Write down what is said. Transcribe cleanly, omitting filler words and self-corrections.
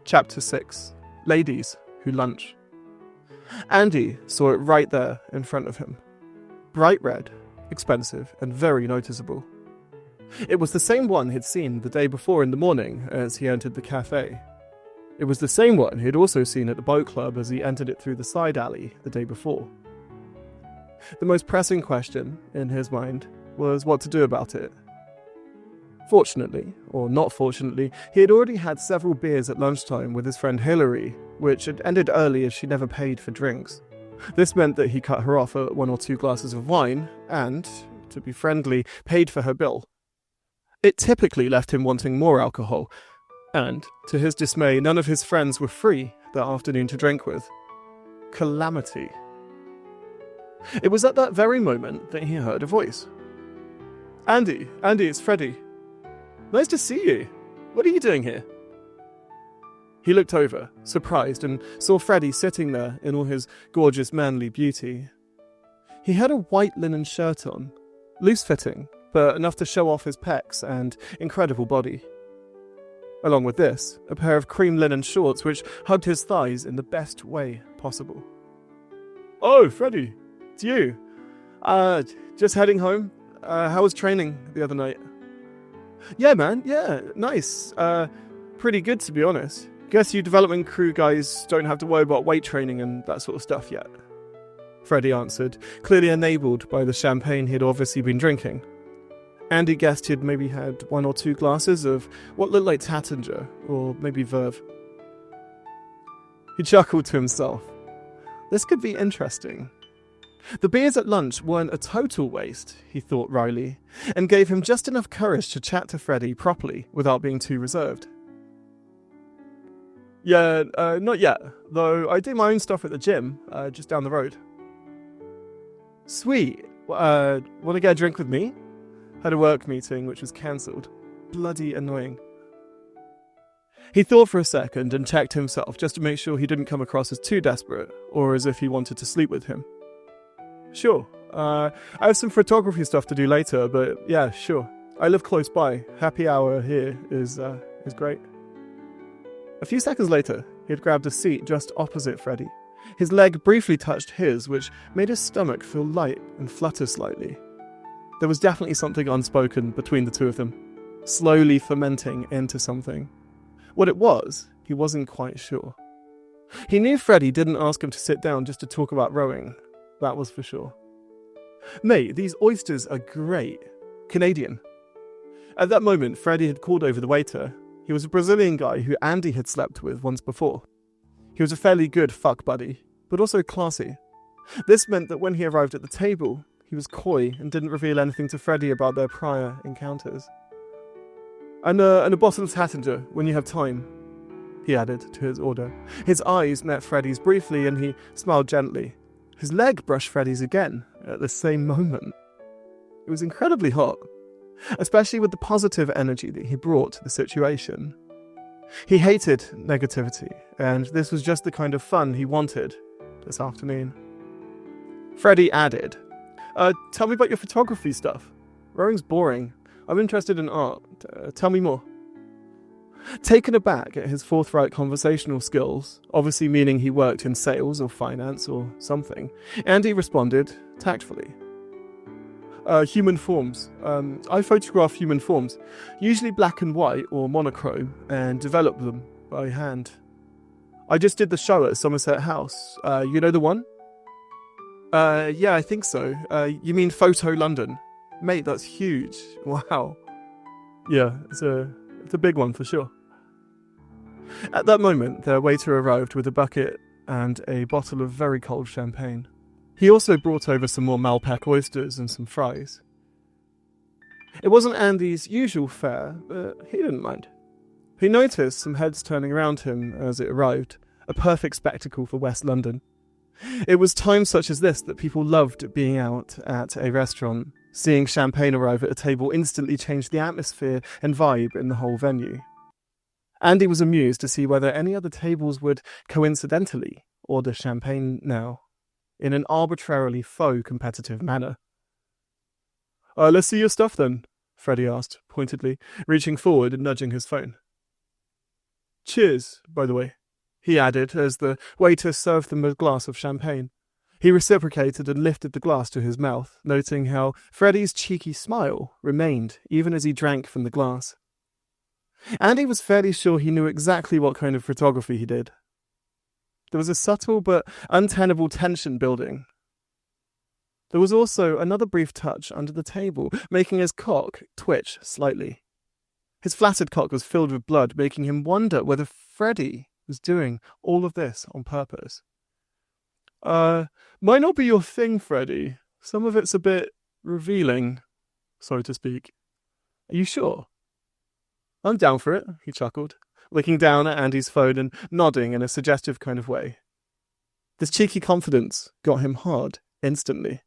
Chapter 6. Ladies Who Lunch. Andy saw it right there in front of him. Bright red, expensive, and very noticeable. It was the same one he'd seen the day before in the morning as he entered the café. It was the same one he'd also seen at the boat club as he entered it through the side alley the day before. The most pressing question, in his mind, was what to do about it. Fortunately, or not fortunately, he had already had several beers at lunchtime with his friend Hilary, which had ended early as she never paid for drinks. This meant that he cut her off at 1 or 2 glasses of wine and, to be friendly, paid for her bill. It typically left him wanting more alcohol, and, to his dismay, none of his friends were free that afternoon to drink with. Calamity. It was at that very moment that he heard a voice. Andy, it's Freddy. Nice to see you. What are you doing here? He looked over, surprised, and saw Freddy sitting there in all his gorgeous manly beauty. He had a white linen shirt on, loose-fitting, but enough to show off his pecs and incredible body. Along with this, a pair of cream linen shorts which hugged his thighs in the best way possible. Oh, Freddy, it's you. Just heading home. How was training the other night? Yeah, man, yeah, nice. Pretty good, to be honest. Guess you development crew guys don't have to worry about weight training and that sort of stuff yet. Freddy answered, clearly enabled by the champagne he'd obviously been drinking. Andy guessed he'd maybe had 1 or 2 glasses of what looked like Tattinger, or maybe Verve. He chuckled to himself. This could be interesting. The beers at lunch weren't a total waste, he thought wryly, and gave him just enough courage to chat to Freddy properly without being too reserved. Yeah, not yet, though I do my own stuff at the gym, just down the road. Sweet. Want to get a drink with me? Had a work meeting which was cancelled. Bloody annoying. He thought for a second and checked himself just to make sure he didn't come across as too desperate, or as if he wanted to sleep with him. Sure. I have some photography stuff to do later, but yeah, sure. I live close by. Happy hour here is great. A few seconds later, he had grabbed a seat just opposite Freddy. His leg briefly touched his, which made his stomach feel light and flutter slightly. There was definitely something unspoken between the two of them, slowly fermenting into something. What it was, he wasn't quite sure. He knew Freddy didn't ask him to sit down just to talk about rowing. That was for sure. Mate, these oysters are great. Canadian. At that moment, Freddy had called over the waiter. He was a Brazilian guy who Andy had slept with once before. He was a fairly good fuck buddy, but also classy. This meant that when he arrived at the table, he was coy and didn't reveal anything to Freddy about their prior encounters. And a bottle of Tattinger, when you have time, he added to his order. His eyes met Freddy's briefly and he smiled gently. His leg brushed Freddy's again, at the same moment. It was incredibly hot, especially with the positive energy that he brought to the situation. He hated negativity, and this was just the kind of fun he wanted this afternoon. Freddy added, tell me about your photography stuff. Rowing's boring. I'm interested in art. Tell me more. Taken aback at his forthright conversational skills, obviously meaning he worked in sales or finance or something, Andy responded tactfully. Human forms. I photograph human forms, usually black and white or monochrome, and develop them by hand. I just did the show at Somerset House. You know the one? Yeah, I think so. You mean Photo London? Mate, that's huge. Wow. Yeah, it's a big one for sure. At that moment, their waiter arrived with a bucket and a bottle of very cold champagne. He also brought over some more Malpac oysters and some fries. It wasn't Andy's usual fare, but he didn't mind. He noticed some heads turning around him as it arrived, a perfect spectacle for West London. It was times such as this that people loved being out at a restaurant. Seeing champagne arrive at a table instantly changed the atmosphere and vibe in the whole venue. Andy was amused to see whether any other tables would coincidentally order champagne now, in an arbitrarily faux competitive manner. Let's see your stuff then, Freddy asked, pointedly, reaching forward and nudging his phone. Cheers, by the way, he added as the waiter served them a glass of champagne. He reciprocated and lifted the glass to his mouth, noting how Freddy's cheeky smile remained even as he drank from the glass. Andy was fairly sure he knew exactly what kind of photography he did. There was a subtle but untenable tension building. There was also another brief touch under the table, making his cock twitch slightly. His flaccid cock was filled with blood, making him wonder whether Freddy was doing all of this on purpose. Might not be your thing, Freddy. Some of it's a bit revealing, so to speak. Are you sure? I'm down for it, he chuckled, looking down at Andy's phone and nodding in a suggestive kind of way. This cheeky confidence got him hard instantly.